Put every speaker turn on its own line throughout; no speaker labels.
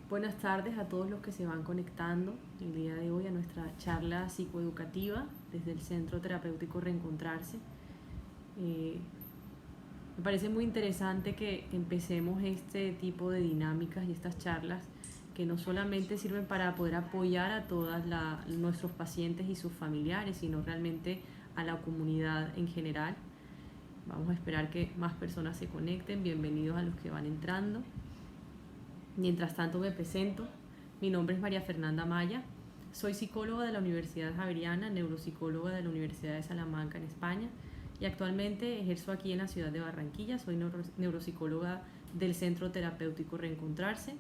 Buenas tardes a todos los que se van conectando el día de hoy a nuestra charla psicoeducativa desde el Centro Terapéutico Reencontrarse. Me parece muy interesante que empecemos este tipo de dinámicas y estas charlas que no solamente sirven para poder apoyar a todos nuestros pacientes y sus familiares, sino realmente a la comunidad en general. Vamos a esperar que más personas se conecten. Bienvenidos a los que van entrando. Mientras tanto me presento. Mi nombre es María Fernanda Maya. Soy psicóloga de la Universidad Javeriana, neuropsicóloga de la Universidad de Salamanca en España y actualmente ejerzo aquí en la ciudad de Barranquilla. Soy neuropsicóloga del Centro Terapéutico Reencontrarse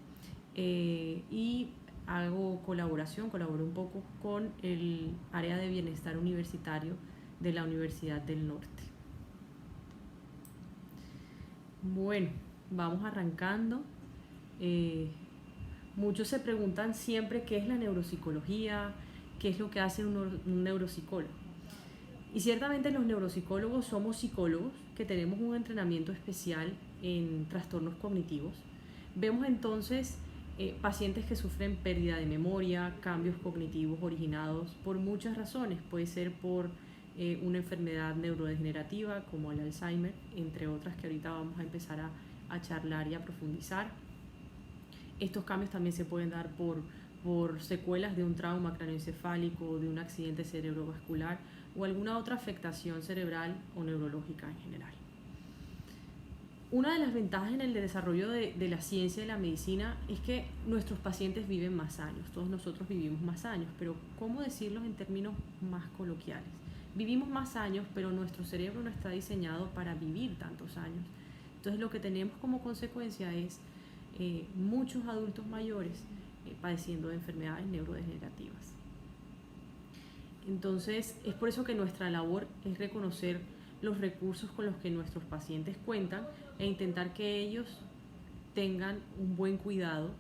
y colaboro un poco con el área de bienestar universitario de la Universidad del Norte. Bueno, vamos arrancando. Muchos se preguntan siempre qué es la neuropsicología, qué es lo que hace un neuropsicólogo. Y ciertamente los neuropsicólogos somos psicólogos que tenemos un entrenamiento especial en trastornos cognitivos. Vemos entonces pacientes que sufren pérdida de memoria, cambios cognitivos originados por muchas razones. Puede ser por una enfermedad neurodegenerativa como el Alzheimer, entre otras que ahorita vamos a empezar a charlar y a profundizar. Estos cambios también se pueden dar por secuelas de un trauma craneoencefálico, de un accidente cerebrovascular o alguna otra afectación cerebral o neurológica en general. Una de las ventajas en el desarrollo de la ciencia y la medicina es que nuestros pacientes viven más años, todos nosotros vivimos más años, pero ¿cómo decirlo en términos más coloquiales? Vivimos más años, pero nuestro cerebro no está diseñado para vivir tantos años. Entonces lo que tenemos como consecuencia es muchos adultos mayores padeciendo de enfermedades neurodegenerativas. Entonces es por eso que nuestra labor es reconocer los recursos con los que nuestros pacientes cuentan e intentar que ellos tengan un buen cuidado,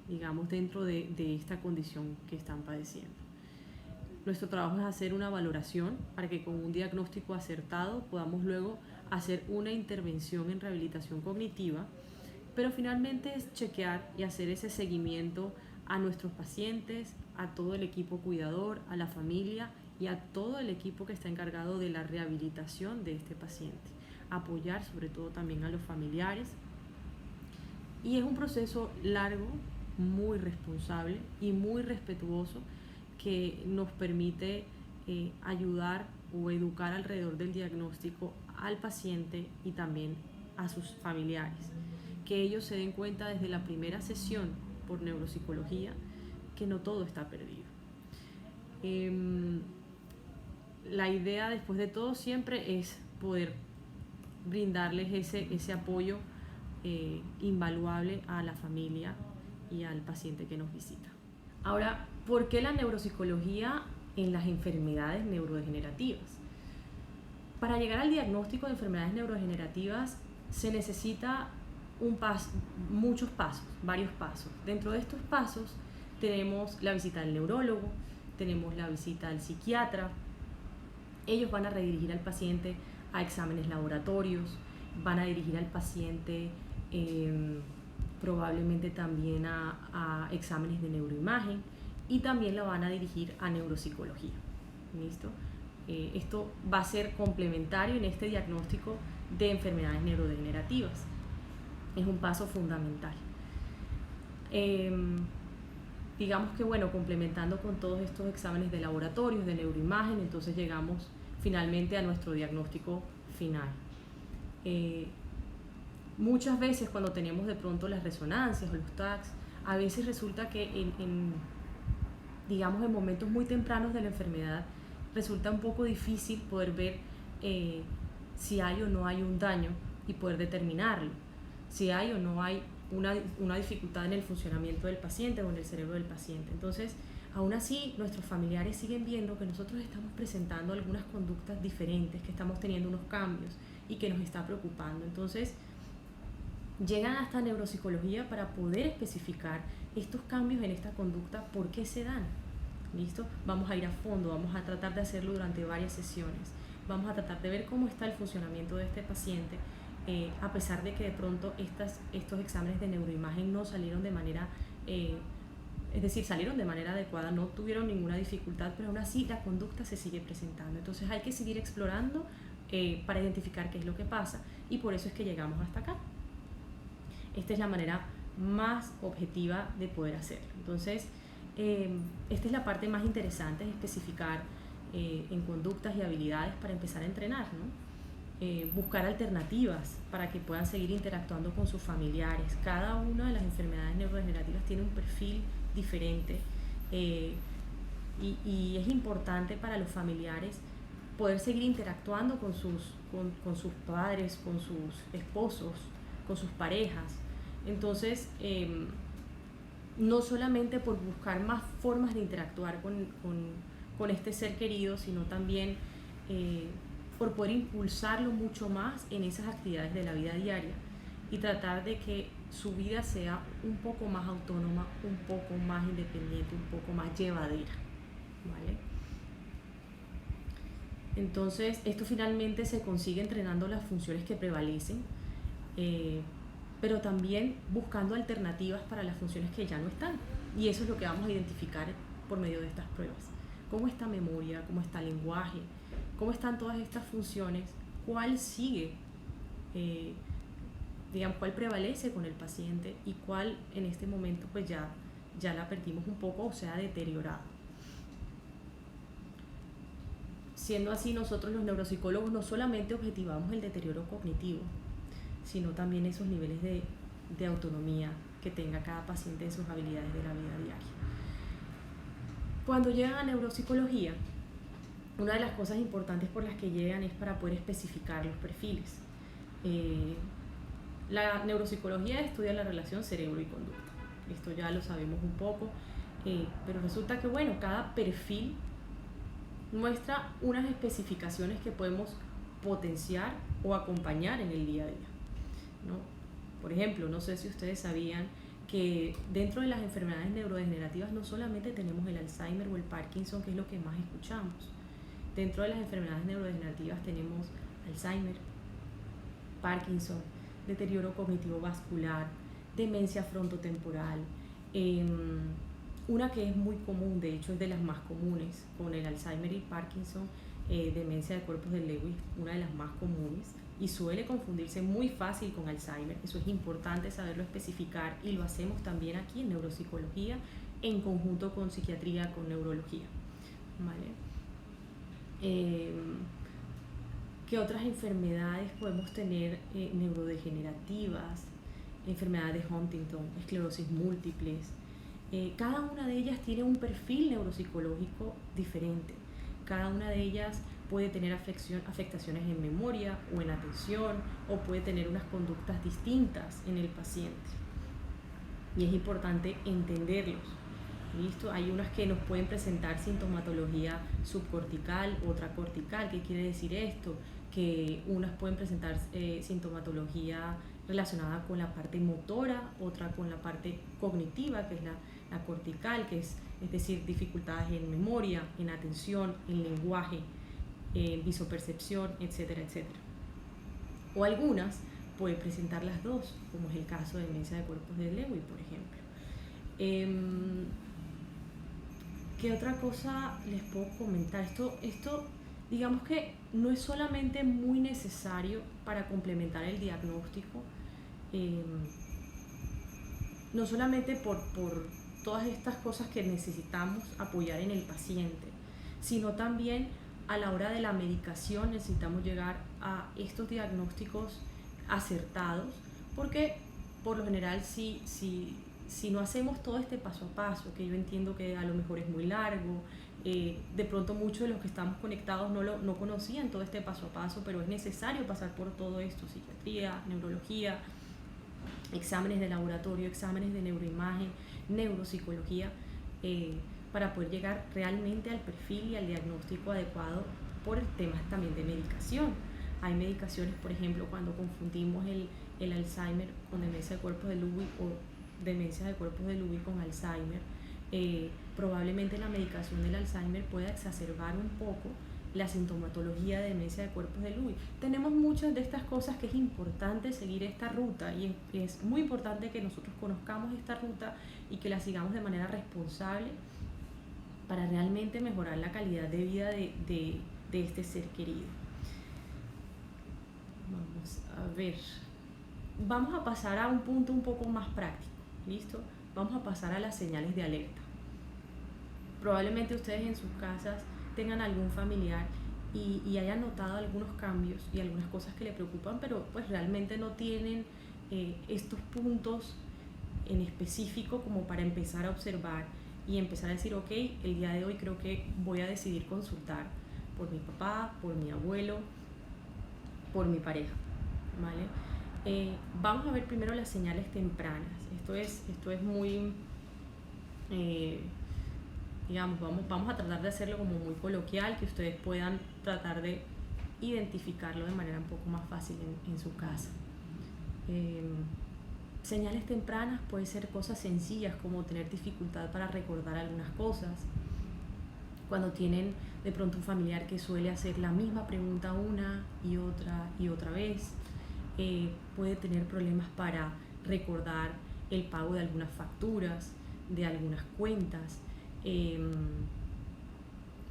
digamos, dentro de esta condición que están padeciendo. Nuestro trabajo es hacer una valoración para que con un diagnóstico acertado podamos luego hacer una intervención en rehabilitación cognitiva, pero finalmente es chequear y hacer ese seguimiento a nuestros pacientes, a todo el equipo cuidador, a la familia y a todo el equipo que está encargado de la rehabilitación de este paciente. Apoyar sobre todo también a los familiares. Y es un proceso largo, muy responsable y muy respetuoso que nos permite ayudar o educar alrededor del diagnóstico al paciente y también a sus familiares. Que ellos se den cuenta desde la primera sesión por neuropsicología que no todo está perdido. La idea después de todo siempre es poder brindarles ese apoyo invaluable a la familia y al paciente que nos visita. Ahora, ¿por qué la neuropsicología en las enfermedades neurodegenerativas? Para llegar al diagnóstico de enfermedades neurodegenerativas se necesita muchos pasos, varios pasos. Dentro de estos pasos tenemos la visita del neurólogo, tenemos la visita al psiquiatra. Ellos van a redirigir al paciente a exámenes laboratorios, van a dirigir al paciente probablemente también a exámenes de neuroimagen y también la van a dirigir a neuropsicología. ¿Listo? Esto va a ser complementario en este diagnóstico de enfermedades neurodegenerativas. Es un paso fundamental. Digamos que bueno, complementando con todos estos exámenes de laboratorios, de neuroimagen, entonces llegamos finalmente a nuestro diagnóstico final. Muchas veces cuando tenemos de pronto las resonancias o los TACs, a veces resulta que digamos en momentos muy tempranos de la enfermedad resulta un poco difícil poder ver si hay o no hay un daño y poder determinarlo, si hay o no hay una dificultad en el funcionamiento del paciente o en el cerebro del paciente. Entonces, aún así, nuestros familiares siguen viendo que nosotros estamos presentando algunas conductas diferentes, que estamos teniendo unos cambios y que nos está preocupando. Entonces, llegan hasta neuropsicología para poder especificar estos cambios en esta conducta, por qué se dan. ¿Listo? Vamos a ir a fondo, vamos a tratar de hacerlo durante varias sesiones. Vamos a tratar de ver cómo está el funcionamiento de este paciente a pesar de que de pronto estos exámenes de neuroimagen no salieron de manera, es decir, salieron de manera adecuada, no tuvieron ninguna dificultad, pero aún así la conducta se sigue presentando. Entonces hay que seguir explorando para identificar qué es lo que pasa, y por eso es que llegamos hasta acá. Esta es la manera más objetiva de poder hacerlo. Entonces, esta es la parte más interesante, es especificar en conductas y habilidades para empezar a entrenar, ¿no? Buscar alternativas para que puedan seguir interactuando con sus familiares. Cada una de las enfermedades neurodegenerativas tiene un perfil diferente, y es importante para los familiares poder seguir interactuando con sus padres, con sus esposos, con sus parejas. Entonces, no solamente por buscar más formas de interactuar con este ser querido, sino también por poder impulsarlo mucho más en esas actividades de la vida diaria y tratar de que su vida sea un poco más autónoma, un poco más independiente, un poco más llevadera, ¿vale? Entonces, esto finalmente se consigue entrenando las funciones que prevalecen, pero también buscando alternativas para las funciones que ya no están. Y eso es lo que vamos a identificar por medio de estas pruebas. ¿Cómo está memoria? ¿Cómo está el lenguaje? ¿Cómo están todas estas funciones? ¿Cuál sigue? ¿Cuál prevalece con el paciente? Y cuál en este momento pues ya la perdimos un poco o se ha deteriorado. Siendo así, nosotros los neuropsicólogos no solamente objetivamos el deterioro cognitivo, sino también esos niveles de autonomía que tenga cada paciente en sus habilidades de la vida diaria. Cuando llegan a neuropsicología, una de las cosas importantes por las que llegan es para poder especificar los perfiles. La neuropsicología estudia la relación cerebro y conducta. Esto ya lo sabemos un poco, pero resulta que, bueno, cada perfil muestra unas especificaciones que podemos potenciar o acompañar en el día a día, ¿no? Por ejemplo, no sé si ustedes sabían que dentro de las enfermedades neurodegenerativas no solamente tenemos el Alzheimer o el Parkinson, que es lo que más escuchamos. Dentro de las enfermedades neurodegenerativas tenemos Alzheimer, Parkinson, deterioro cognitivo vascular, demencia frontotemporal, una que es muy común, de hecho es de las más comunes, con el Alzheimer y Parkinson, demencia de cuerpos de Lewy, una de las más comunes, y suele confundirse muy fácil con Alzheimer. Eso es importante saberlo especificar, y lo hacemos también aquí en neuropsicología, en conjunto con psiquiatría, con neurología, ¿vale? ¿Qué otras enfermedades podemos tener neurodegenerativas? Enfermedades de Huntington, esclerosis múltiples. Cada una de ellas tiene un perfil neuropsicológico diferente. Cada una de ellas puede tener afectaciones en memoria o en atención, o puede tener unas conductas distintas en el paciente. Y es importante entenderlos. ¿Listo? Hay unas que nos pueden presentar sintomatología subcortical, otra cortical. ¿Qué quiere decir esto? Que unas pueden presentar sintomatología relacionada con la parte motora, otra con la parte cognitiva, que es la cortical, que es decir, dificultades en memoria, en atención, en lenguaje, en visopercepción, etcétera, etcétera. O algunas pueden presentar las dos, como es el caso de demencia de cuerpos de Lewy, por ejemplo. ¿Qué otra cosa les puedo comentar? Esto digamos que no es solamente muy necesario para complementar el diagnóstico, no solamente por todas estas cosas que necesitamos apoyar en el paciente, sino también a la hora de la medicación necesitamos llegar a estos diagnósticos acertados, porque por lo general si no hacemos todo este paso a paso, que yo entiendo que a lo mejor es muy largo, de pronto muchos de los que estamos conectados no conocían todo este paso a paso, pero es necesario pasar por todo esto: psiquiatría, neurología, exámenes de laboratorio, exámenes de neuroimagen, neuropsicología, para poder llegar realmente al perfil y al diagnóstico adecuado por temas también de medicación. Hay medicaciones, por ejemplo, cuando confundimos el Alzheimer con demencia de cuerpos de Lewy o demencia de cuerpos de Lewy con Alzheimer, probablemente la medicación del Alzheimer pueda exacerbar un poco la sintomatología de demencia de cuerpos de Lewy. Tenemos muchas de estas cosas que es importante seguir esta ruta y es muy importante que nosotros conozcamos esta ruta y que la sigamos de manera responsable para realmente mejorar la calidad de vida de este ser querido. Vamos a ver. Vamos a pasar a un punto un poco más práctico. ¿Listo? Vamos a pasar a las señales de alerta. Probablemente ustedes en sus casas tengan algún familiar y hayan notado algunos cambios y algunas cosas que le preocupan, pero pues realmente no tienen estos puntos en específico como para empezar a observar y empezar a decir, ok, el día de hoy creo que voy a decidir consultar por mi papá, por mi abuelo, por mi pareja, ¿vale? Vamos a ver primero las señales tempranas. Esto es muy, digamos, vamos a tratar de hacerlo como muy coloquial, que ustedes puedan tratar de identificarlo de manera un poco más fácil en su casa. Señales tempranas pueden ser cosas sencillas como tener dificultad para recordar algunas cosas, cuando tienen de pronto un familiar que suele hacer la misma pregunta una y otra vez, puede tener problemas para recordar el pago de algunas facturas, de algunas cuentas,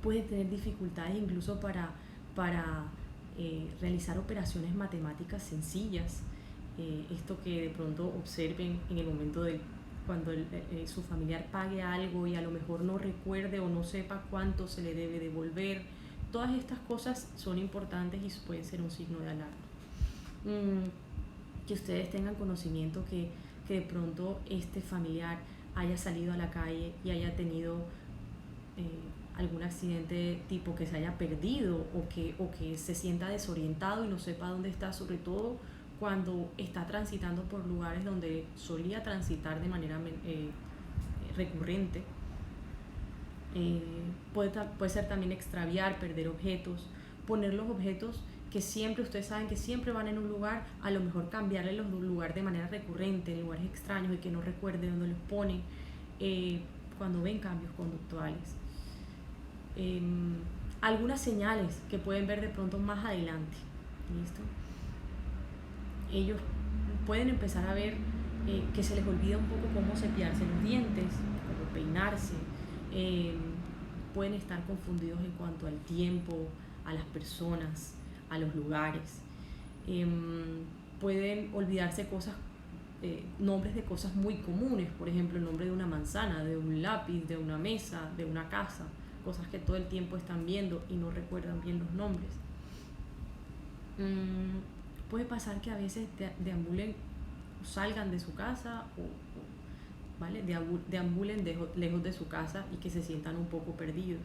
puede tener dificultades incluso para realizar operaciones matemáticas sencillas. Esto que de pronto observen en el momento de cuando su familiar pague algo y a lo mejor no recuerde o no sepa cuánto se le debe devolver. Todas estas cosas son importantes y pueden ser un signo de alarma. Que ustedes tengan conocimiento que de pronto este familiar haya salido a la calle y haya tenido algún accidente tipo que se haya perdido o que se sienta desorientado y no sepa dónde está, sobre todo cuando está transitando por lugares donde solía transitar de manera recurrente. Puede ser también extraviar, perder objetos, poner los objetos que siempre, ustedes saben que siempre van en un lugar, a lo mejor cambiarle los lugares de manera recurrente, en lugares extraños y que no recuerde dónde los ponen, cuando ven cambios conductuales. Algunas señales que pueden ver de pronto más adelante. ¿Listo? Ellos pueden empezar a ver que se les olvida un poco cómo cepillarse los dientes, cómo peinarse, pueden estar confundidos en cuanto al tiempo, a las personas, a los lugares, pueden olvidarse cosas, nombres de cosas muy comunes, por ejemplo el nombre de una manzana, de un lápiz, de una mesa, de una casa, cosas que todo el tiempo están viendo y no recuerdan bien los nombres. Puede pasar que a veces deambulen, salgan de su casa ¿vale? Deambulen lejos de su casa y que se sientan un poco perdidos.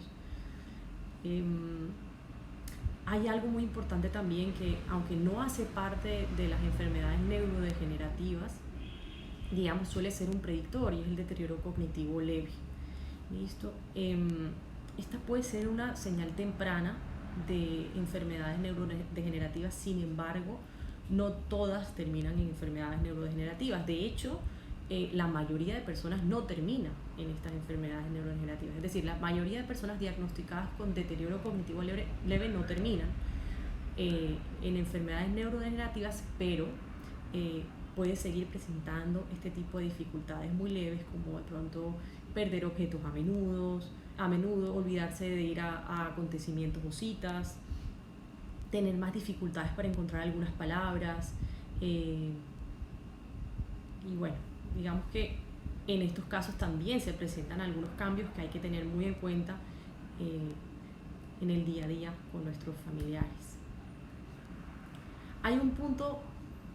Hay algo muy importante también que, aunque no hace parte de las enfermedades neurodegenerativas, digamos, suele ser un predictor y es el deterioro cognitivo leve. ¿Listo? Esta puede ser una señal temprana de enfermedades neurodegenerativas, sin embargo, no todas terminan en enfermedades neurodegenerativas. De hecho, la mayoría de personas no termina en estas enfermedades neurodegenerativas. Es decir, la mayoría de personas diagnosticadas con deterioro cognitivo leve no terminan en enfermedades neurodegenerativas, pero puede seguir presentando este tipo de dificultades muy leves, como de pronto perder objetos a menudo, olvidarse de ir a acontecimientos o citas, tener más dificultades para encontrar algunas palabras, y bueno, digamos que en estos casos también se presentan algunos cambios que hay que tener muy en cuenta en el día a día con nuestros familiares. Hay un punto,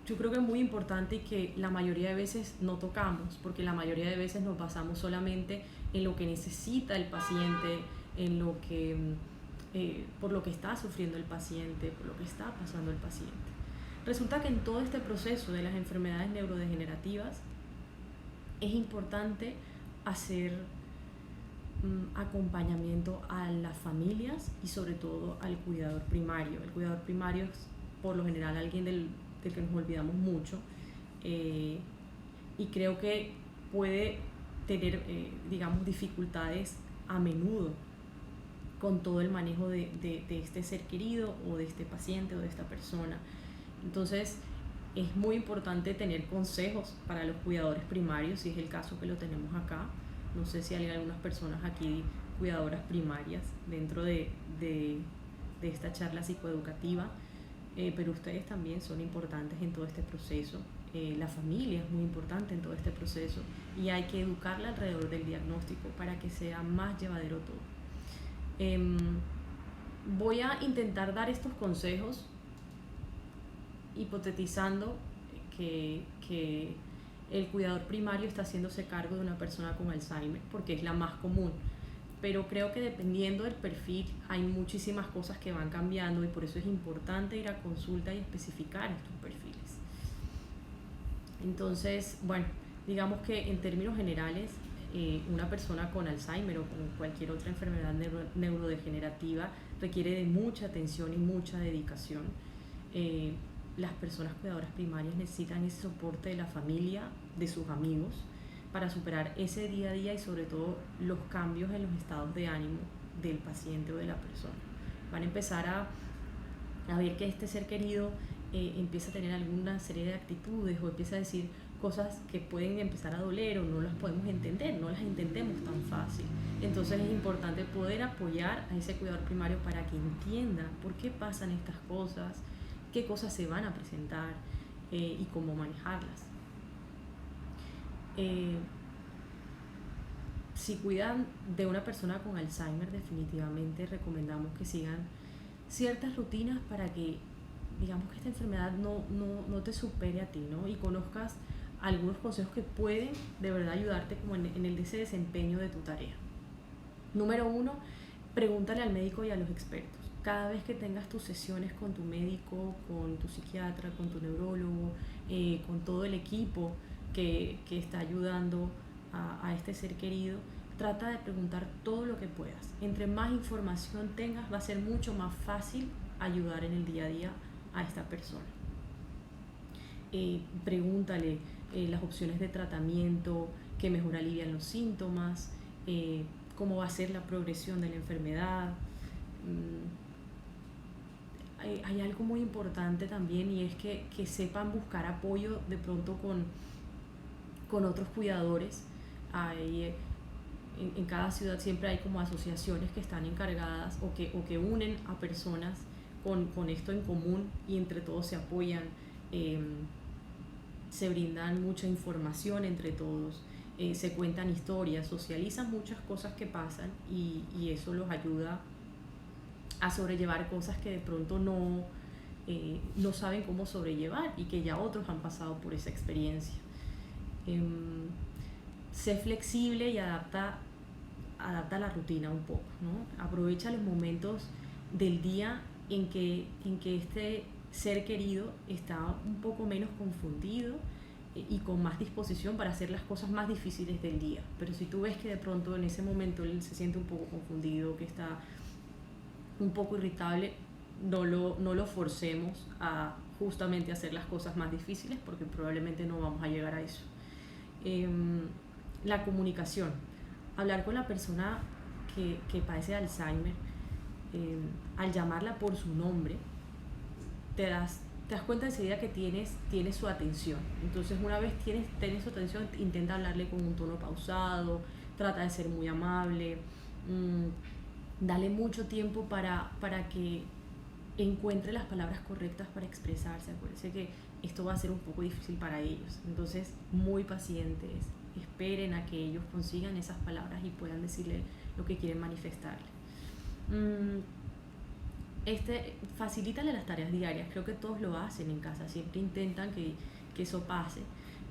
yo creo que muy importante y que la mayoría de veces no tocamos, porque la mayoría de veces nos basamos solamente en lo que necesita el paciente, en lo que, por lo que está sufriendo el paciente, por lo que está pasando el paciente. Resulta que en todo este proceso de las enfermedades neurodegenerativas es importante hacer acompañamiento a las familias y sobre todo al cuidador primario. El cuidador primario es por lo general alguien del que nos olvidamos mucho, y creo que puede tener digamos dificultades a menudo con todo el manejo de este ser querido o de este paciente o de esta persona. Entonces, es muy importante tener consejos para los cuidadores primarios, si es el caso que lo tenemos acá. No sé si hay algunas personas aquí cuidadoras primarias dentro de esta charla psicoeducativa, pero ustedes también son importantes en todo este proceso. La familia es muy importante en todo este proceso y hay que educarla alrededor del diagnóstico para que sea más llevadero todo. Voy a intentar dar estos consejos hipotetizando que el cuidador primario está haciéndose cargo de una persona con Alzheimer, porque es la más común. Pero creo que dependiendo del perfil hay muchísimas cosas que van cambiando y por eso es importante ir a consulta y especificar estos perfiles. Entonces, bueno, digamos que en términos generales, una persona con Alzheimer o con cualquier otra enfermedad neurodegenerativa requiere de mucha atención y mucha dedicación. Las personas cuidadoras primarias necesitan ese soporte de la familia, de sus amigos, para superar ese día a día y sobre todo los cambios en los estados de ánimo del paciente o de la persona. Van a empezar a ver que este ser querido empieza a tener alguna serie de actitudes o empieza a decir cosas que pueden empezar a doler o no las podemos entender, no las entendemos tan fácil. Entonces es importante poder apoyar a ese cuidador primario para que entienda por qué pasan estas cosas, qué cosas se van a presentar y cómo manejarlas. Si cuidan de una persona con Alzheimer, definitivamente recomendamos que sigan ciertas rutinas para que, digamos, que esta enfermedad no te supere a ti, ¿no? Y conozcas algunos consejos que pueden de verdad ayudarte como en ese desempeño de tu tarea. Número 1, pregúntale al médico y a los expertos. Cada vez que tengas tus sesiones con tu médico, con tu psiquiatra, con tu neurólogo, con todo el equipo que está ayudando a este ser querido, trata de preguntar todo lo que puedas. Entre más información tengas, va a ser mucho más fácil ayudar en el día a día a esta persona. Pregúntale las opciones de tratamiento que mejor alivian los síntomas, cómo va a ser la progresión de la enfermedad. Hay algo muy importante también y es que sepan buscar apoyo de pronto con otros cuidadores. En cada ciudad siempre hay como asociaciones que están encargadas o que unen a personas con esto en común y entre todos se apoyan, se brindan mucha información entre todos, se cuentan historias, socializan muchas cosas que pasan y eso los ayuda a sobrellevar cosas que de pronto no saben cómo sobrellevar y que ya otros han pasado por esa experiencia. Sé flexible y adapta la rutina un poco, ¿no? Aprovecha los momentos del día en que este ser querido está un poco menos confundido y con más disposición para hacer las cosas más difíciles del día. Pero si tú ves que de pronto en ese momento él se siente un poco confundido, que está un poco irritable, no lo forcemos a justamente hacer las cosas más difíciles porque probablemente no vamos a llegar a eso. La comunicación, hablar con la persona que padece de Alzheimer, al llamarla por su nombre, te das cuenta enseguida que tienes su atención. Entonces una vez tienes su atención, intenta hablarle con un tono pausado, trata de ser muy amable, dale mucho tiempo para que encuentre las palabras correctas para expresarse. Acuérdense que esto va a ser un poco difícil para ellos, entonces muy pacientes, esperen a que ellos consigan esas palabras y puedan decirle lo que quieren manifestarle. Facilítale las tareas diarias, creo que todos lo hacen en casa, siempre intentan que eso pase,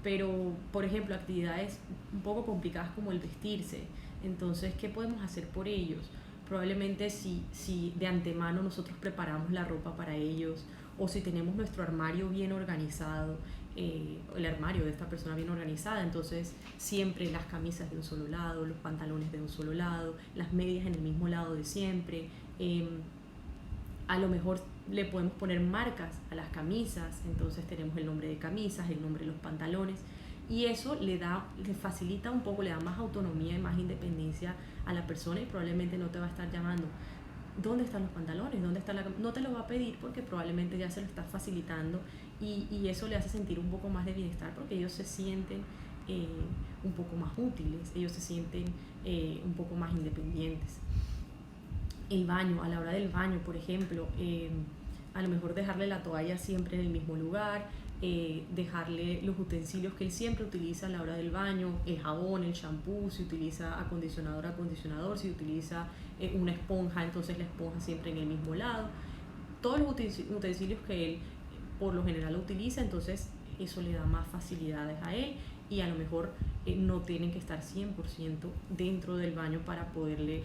pero por ejemplo actividades un poco complicadas como el vestirse, entonces ¿qué podemos hacer por ellos? Probablemente si de antemano nosotros preparamos la ropa para ellos o si tenemos nuestro armario bien organizado, el armario de esta persona bien organizada, entonces siempre las camisas de un solo lado, los pantalones de un solo lado, las medias en el mismo lado de siempre. A lo mejor le podemos poner marcas a las camisas, entonces tenemos el nombre de camisas, el nombre de los pantalones, Y eso le facilita un poco, le da más autonomía y más independencia a la persona, y probablemente no te va a estar llamando ¿dónde están los pantalones? ¿Dónde está la No te lo va a pedir porque probablemente ya se lo estás facilitando, y eso le hace sentir un poco más de bienestar, porque ellos se sienten un poco más útiles, ellos se sienten un poco más independientes. El baño, a la hora del baño, por ejemplo, a lo mejor dejarle la toalla siempre en el mismo lugar, dejarle los utensilios que él siempre utiliza a la hora del baño, el jabón, el shampoo, si utiliza acondicionador, si utiliza una esponja, entonces la esponja siempre en el mismo lado. Todos los utensilios que él por lo general utiliza, entonces eso le da más facilidades a él, y a lo mejor no tienen que estar 100% dentro del baño para poderle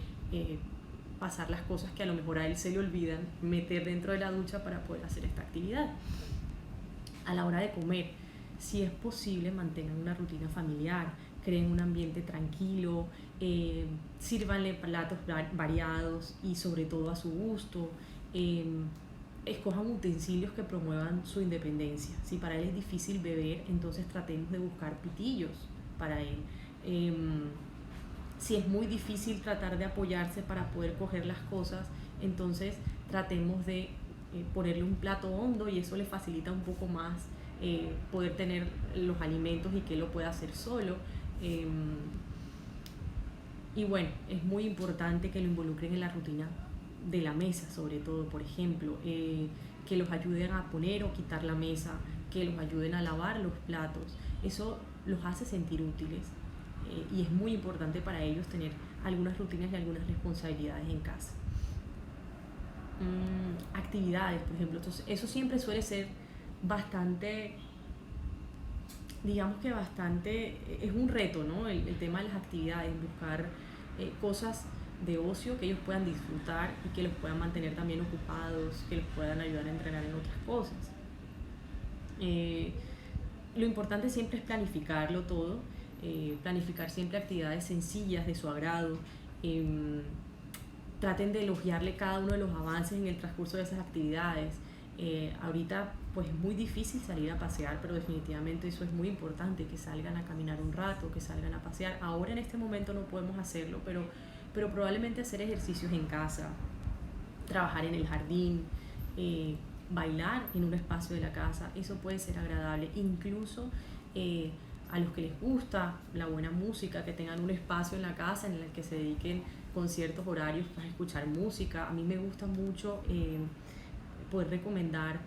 pasar las cosas que a lo mejor a él se le olvidan meter dentro de la ducha para poder hacer esta actividad. A la hora de comer, si es posible, mantengan una rutina familiar, creen un ambiente tranquilo, sírvanle platos variados y sobre todo a su gusto. Escojan utensilios que promuevan su independencia. Si para él es difícil beber, entonces tratemos de buscar pitillos para él. Si es muy difícil tratar de apoyarse para poder coger las cosas, entonces tratemos de ponerle un plato hondo, y eso le facilita un poco más poder tener los alimentos y que él lo pueda hacer solo. Y bueno, es muy importante que lo involucren en la rutina de la mesa, sobre todo, por ejemplo, que los ayuden a poner o quitar la mesa, que los ayuden a lavar los platos. Eso los hace sentir útiles, y es muy importante para ellos tener algunas rutinas y algunas responsabilidades en casa. Actividades, por ejemplo, entonces eso siempre suele ser bastante, digamos que bastante, es un reto, ¿no? El tema de las actividades, buscar cosas de ocio que ellos puedan disfrutar y que los puedan mantener también ocupados, que los puedan ayudar a entrenar en otras cosas. Lo importante siempre es planificarlo todo, planificar siempre actividades sencillas de su agrado. Traten de elogiarle cada uno de los avances en el transcurso de esas actividades. Ahorita pues es muy difícil salir a pasear, pero definitivamente eso es muy importante, que salgan a caminar un rato, que salgan a pasear. Ahora en este momento no podemos hacerlo, pero probablemente hacer ejercicios en casa, trabajar en el jardín, bailar en un espacio de la casa, eso puede ser agradable. Incluso a los que les gusta la buena música, que tengan un espacio en la casa en el que se dediquen con ciertos horarios para escuchar música. A mí me gusta mucho poder recomendar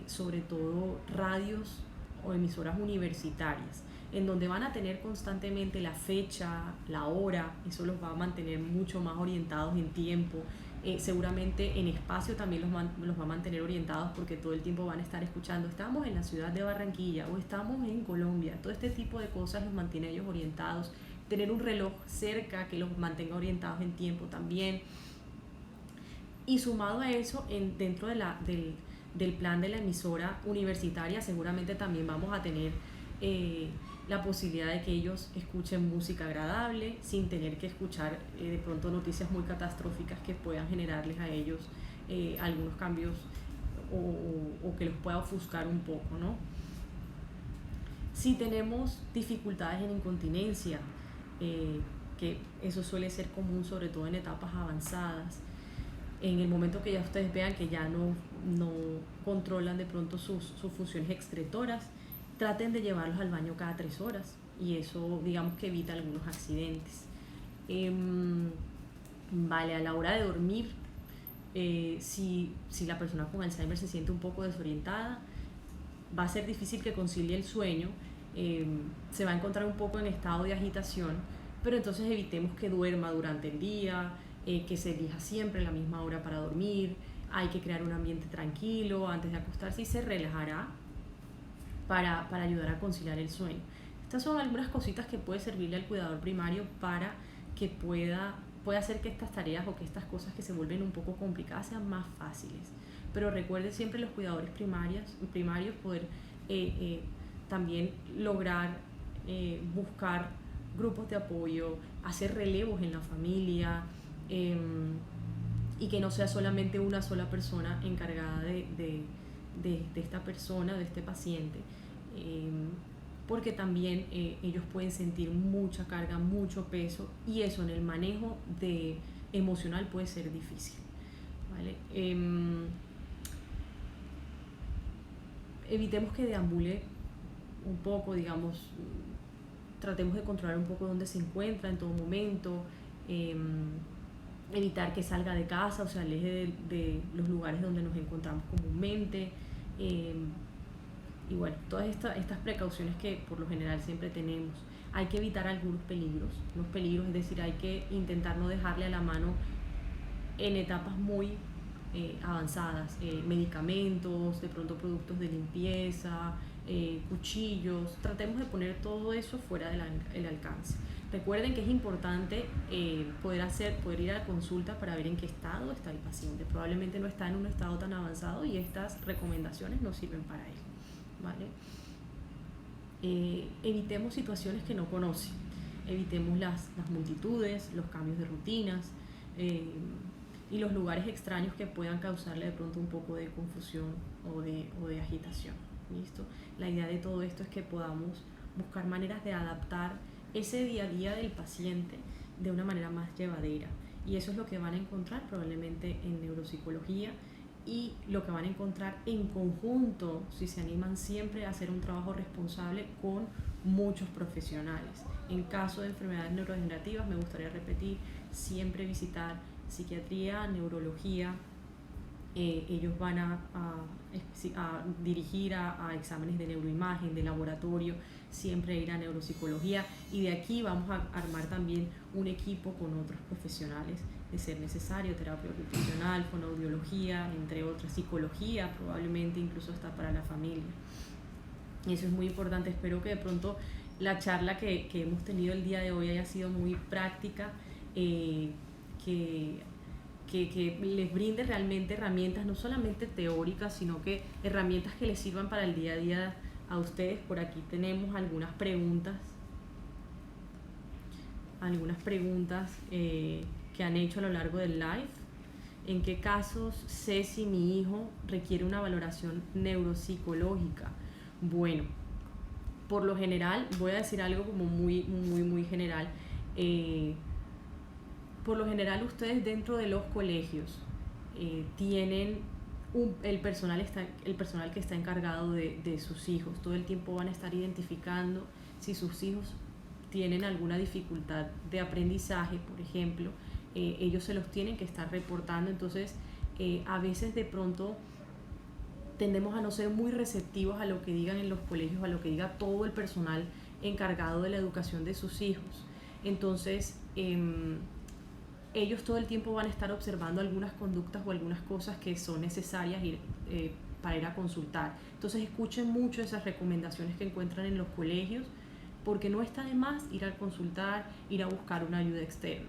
sobre todo radios o emisoras universitarias, en donde van a tener constantemente la fecha, la hora. Eso los va a mantener mucho más orientados en tiempo. Seguramente en espacio también los va a mantener orientados, porque todo el tiempo van a estar escuchando estamos en la ciudad de Barranquilla o estamos en Colombia. Todo este tipo de cosas los mantiene ellos orientados. Tener un reloj cerca que los mantenga orientados en tiempo también. Y sumado a eso, dentro del plan de la emisora universitaria, seguramente también vamos a tener la posibilidad de que ellos escuchen música agradable sin tener que escuchar de pronto noticias muy catastróficas que puedan generarles a ellos algunos cambios o que los pueda ofuscar un poco, ¿no? Si tenemos dificultades en incontinencia, que eso suele ser común sobre todo en etapas avanzadas, en el momento que ya ustedes vean que ya no controlan de pronto sus funciones excretoras, traten de llevarlos al baño cada 3 horas, y eso digamos que evita algunos accidentes. Vale, a la hora de dormir, si la persona con Alzheimer se siente un poco desorientada, va a ser difícil que concilie el sueño, se va a encontrar un poco en estado de agitación, pero entonces evitemos que duerma durante el día, que se elija siempre la misma hora para dormir. Hay que crear un ambiente tranquilo antes de acostarse, y se relajará para ayudar a conciliar el sueño. Estas son algunas cositas que puede servirle al cuidador primario para que pueda hacer que estas tareas o que estas cosas que se vuelven un poco complicadas sean más fáciles. Pero recuerden siempre los cuidadores primarios poder también lograr buscar grupos de apoyo, hacer relevos en la familia, y que no sea solamente una sola persona encargada de esta persona, de este paciente, porque también ellos pueden sentir mucha carga, mucho peso, y eso en el manejo emocional puede ser difícil, ¿vale? Evitemos que deambule un poco, digamos, tratemos de controlar un poco dónde se encuentra en todo momento, evitar que salga de casa o se aleje de los lugares donde nos encontramos comúnmente, y bueno, todas estas precauciones que por lo general siempre tenemos. Hay que evitar algunos peligros, es decir, hay que intentar no dejarle a la mano en etapas muy avanzadas, medicamentos, de pronto productos de limpieza, cuchillos. Tratemos de poner todo eso fuera del alcance. Recuerden que es importante poder ir a la consulta para ver en qué estado está el paciente. Probablemente no está en un estado tan avanzado y estas recomendaciones no sirven para él, ¿vale? Evitemos situaciones que no conocen, evitemos las multitudes, los cambios de rutinas, y los lugares extraños que puedan causarle de pronto un poco de confusión o de agitación. ¿Listo? La idea de todo esto es que podamos buscar maneras de adaptar ese día a día del paciente de una manera más llevadera, y eso es lo que van a encontrar probablemente en neuropsicología, y lo que van a encontrar en conjunto si se animan siempre a hacer un trabajo responsable con muchos profesionales. En caso de enfermedades neurodegenerativas, me gustaría repetir, siempre visitar psiquiatría, neurología. Ellos van a dirigir a exámenes de neuroimagen, de laboratorio, siempre ir a neuropsicología, y de aquí vamos a armar también un equipo con otros profesionales de ser necesario, terapia ocupacional, fonoaudiología, entre otras, psicología, probablemente incluso hasta para la familia. Eso es muy importante. Espero que de pronto la charla que hemos tenido el día de hoy haya sido muy práctica, que les brinde realmente herramientas, no solamente teóricas, sino que herramientas que les sirvan para el día a día a ustedes. Por aquí tenemos algunas preguntas que han hecho a lo largo del live. ¿En qué casos sé si mi hijo requiere una valoración neuropsicológica? Bueno, por lo general, voy a decir algo como muy general. Por lo general, ustedes dentro de los colegios tienen el personal que está encargado de sus hijos. Todo el tiempo van a estar identificando si sus hijos tienen alguna dificultad de aprendizaje, por ejemplo. Ellos se los tienen que estar reportando. Entonces, a veces de pronto tendemos a no ser muy receptivos a lo que digan en los colegios, a lo que diga todo el personal encargado de la educación de sus hijos. Entonces, ellos todo el tiempo van a estar observando algunas conductas o algunas cosas que son necesarias para ir a consultar. Entonces, escuchen mucho esas recomendaciones que encuentran en los colegios, porque no está de más ir a consultar, ir a buscar una ayuda externa.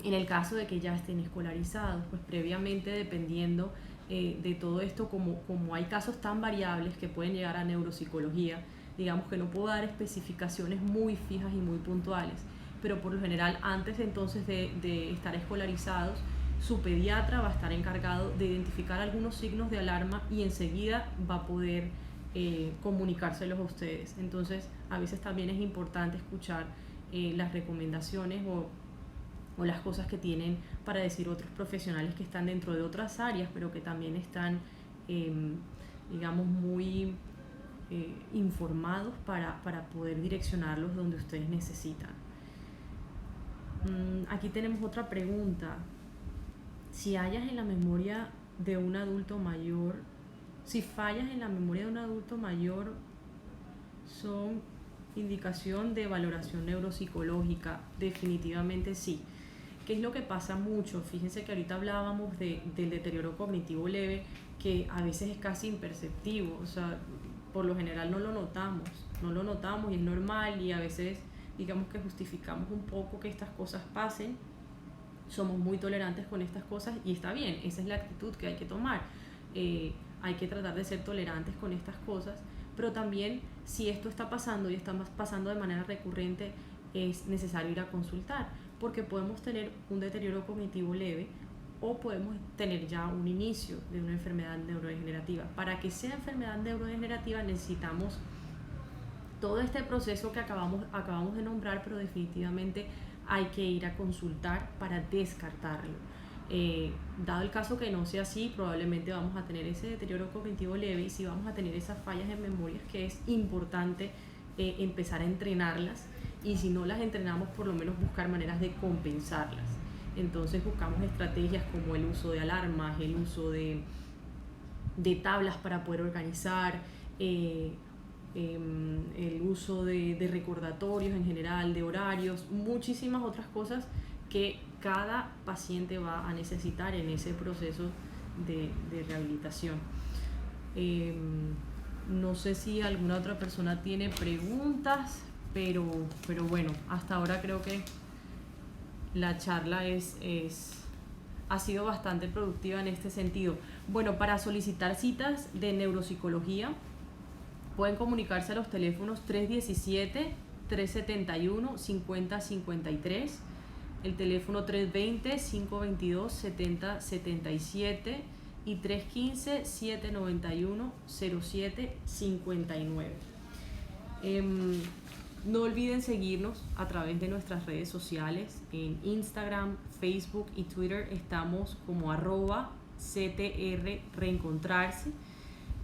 En el caso de que ya estén escolarizados, pues previamente, dependiendo de todo esto, como hay casos tan variables que pueden llegar a neuropsicología, digamos que no puedo dar especificaciones muy fijas y muy puntuales, pero por lo general, antes entonces de estar escolarizados, su pediatra va a estar encargado de identificar algunos signos de alarma y enseguida va a poder comunicárselos a ustedes. Entonces, a veces también es importante escuchar las recomendaciones o las cosas que tienen para decir otros profesionales que están dentro de otras áreas, pero que también están, digamos, muy informados para poder direccionarlos donde ustedes necesitan. Aquí tenemos otra pregunta. Si fallas en la memoria de un adulto mayor, ¿son indicación de valoración neuropsicológica? Definitivamente sí. ¿Qué es lo que pasa mucho? Fíjense que ahorita hablábamos del deterioro cognitivo leve, que a veces es casi imperceptivo. O sea, por lo general no lo notamos y es normal, y a veces digamos que justificamos un poco que estas cosas pasen. Somos muy tolerantes con estas cosas y está bien, esa es la actitud que hay que tomar. Hay que tratar de ser tolerantes con estas cosas, pero también si esto está pasando y está pasando de manera recurrente, es necesario ir a consultar, porque podemos tener un deterioro cognitivo leve o podemos tener ya un inicio de una enfermedad neurodegenerativa. Para que sea enfermedad neurodegenerativa necesitamos todo este proceso que acabamos de nombrar, pero definitivamente hay que ir a consultar para descartarlo. Dado el caso que no sea así, probablemente vamos a tener ese deterioro cognitivo leve, y si vamos a tener esas fallas en memorias, que es importante empezar a entrenarlas, y si no las entrenamos, por lo menos buscar maneras de compensarlas. Entonces buscamos estrategias como el uso de alarmas, el uso de tablas para poder organizar, el uso de recordatorios en general, de horarios, muchísimas otras cosas que cada paciente va a necesitar en ese proceso de rehabilitación. No sé si alguna otra persona tiene preguntas, pero bueno, hasta ahora creo que la charla ha sido bastante productiva en este sentido. Bueno, para solicitar citas de neuropsicología pueden comunicarse a los teléfonos 317-371-5053, el teléfono 320-522-7077 y 315-791-0759. No olviden seguirnos a través de nuestras redes sociales. En Instagram, Facebook y Twitter estamos como @CTR Reencontrarse,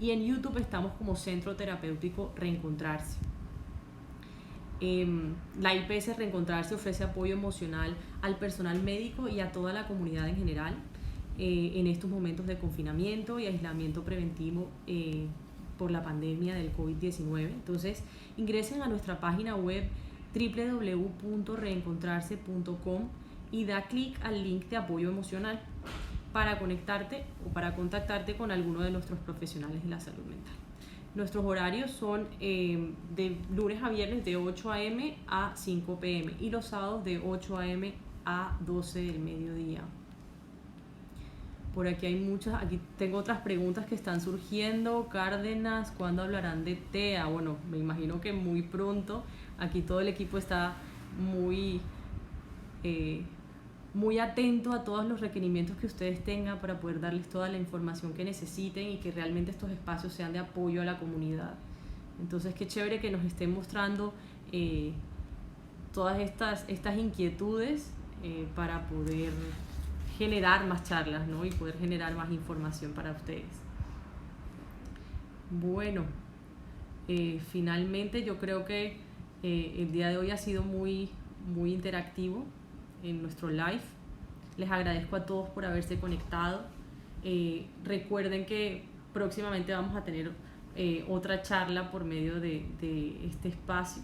y en YouTube estamos como Centro Terapéutico Reencontrarse. La IPS Reencontrarse ofrece apoyo emocional al personal médico y a toda la comunidad en general en estos momentos de confinamiento y aislamiento preventivo por la pandemia del COVID-19. Entonces, ingresen a nuestra página web www.reencontrarse.com y da clic al link de apoyo emocional para conectarte o para contactarte con alguno de nuestros profesionales de la salud mental. Nuestros horarios son de lunes a viernes de 8 a.m. a 5 p.m. y los sábados de 8 a.m. a 12 del mediodía. Por aquí hay muchas, aquí tengo otras preguntas que están surgiendo. Cárdenas, ¿cuándo hablarán de TEA? Bueno, me imagino que muy pronto. Aquí todo el equipo está muy atento a todos los requerimientos que ustedes tengan para poder darles toda la información que necesiten y que realmente estos espacios sean de apoyo a la comunidad. Entonces, qué chévere que nos estén mostrando todas estas inquietudes para poder generar más charlas, ¿no? Y poder generar más información para ustedes. Bueno, finalmente yo creo que el día de hoy ha sido muy interactivo en nuestro live. Les agradezco a todos por haberse conectado. Recuerden que próximamente vamos a tener otra charla por medio de este espacio.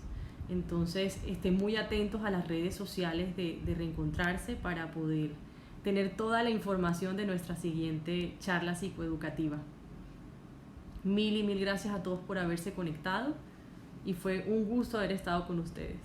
Entonces estén muy atentos a las redes sociales de Reencontrarse para poder tener toda la información de nuestra siguiente charla psicoeducativa. Mil gracias a todos por haberse conectado y fue un gusto haber estado con ustedes.